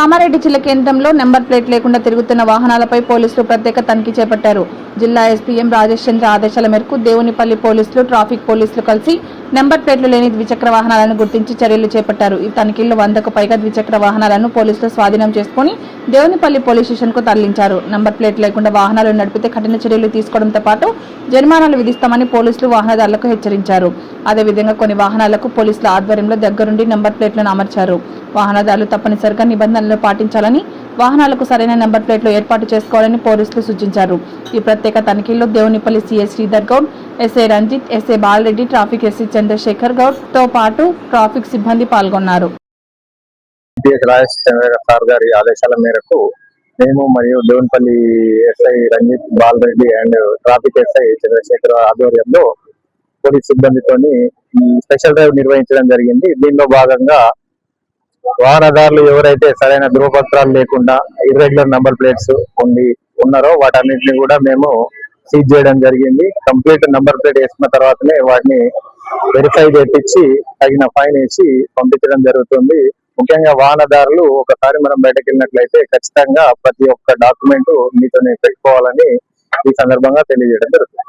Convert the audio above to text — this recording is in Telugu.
కామారెడ్డి జిల్లా కేంద్రంలో నెంబర్ ప్లేట్ లేకుండా తిరుగుతున్న వాహనాలపై పోలీసులు ప్రత్యేక తనిఖీ చేపట్టారు. జిల్లా ఎస్పీ ఎం రాజేష్ చంద్ర ఆదేశాల మేరకు దేవునిపల్లి పోలీసులు, ట్రాఫిక్ పోలీసులు కలిసి నెంబర్ ప్లేట్లు లేని ద్విచక్ర వాహనాలను గుర్తించి చర్యలు చేపట్టారు. ఈ తనిఖీల్లో 100కు పైగా ద్విచక్ర వాహనాలను పోలీసులు స్వాధీనం చేసుకుని దేవునిపల్లి పోలీస్ స్టేషన్ కు తరలించారు. నెంబర్ ప్లేట్ లేకుండా వాహనాలు నడిపితే కఠిన చర్యలు తీసుకోవడంతో పాటు జరిమానాలు విధిస్తామని పోలీసులు వాహనదారులకు హెచ్చరించారు. అదేవిధంగా కొన్ని వాహనాలకు పోలీసుల ఆధ్వర్యంలో దగ్గరుండి నెంబర్ ప్లేట్లను అమర్చారు. వాహనదారులు తప్పనిసరిగా నిబంధనలు పాటించాలని, వాహనాలకు సరైన నెంబర్ ప్లేట్లు ఏర్పాటు చేసుకోవాలని పోలీసులు సూచించారు. ఈ ప్రత్యేక తనిఖీల్లో Devunipalli CI Sridhar Goud, SI Ranjith, SI Balareddy, traffic SI Chandrashekar Goud తో పాటు ట్రాఫిక్ సిబ్బంది పాల్గొన్నారు. గారి ఆదేశాల మేరకు మేము మరియు Devunipalli SI Ranjith, Balareddy and traffic SI Chandrashekar ఆధ్వర్యంలో పోలీస్ సిబ్బందితోని స్పెషల్ డ్రైవ్ నిర్వహించడం జరిగింది. దీనిలో భాగంగా వాహనదారులు ఎవరైతే సరైన ధృవపత్రాలు లేకుండా ఇర్రెగ్యులర్ నంబర్ ప్లేట్స్ ఉన్నారో వాటన్నిటిని కూడా మేము సీజ్ చేయడం జరిగింది. కంప్లీట్ నంబర్ ప్లేట్ వేసుకున్న తర్వాతనే వాటిని వెరిఫై చేయించి తగిన ఫైన్ వేసి పంపించడం జరుగుతుంది. ముఖ్యంగా వాహనదారులు ఒకసారి మనం బయటకు వెళ్ళినట్లయితే ఖచ్చితంగా ప్రతి ఒక్క డాక్యుమెంట్ మీతోనే పెట్టుకోవాలని ఈ సందర్భంగా తెలియజేయడం జరుగుతుంది.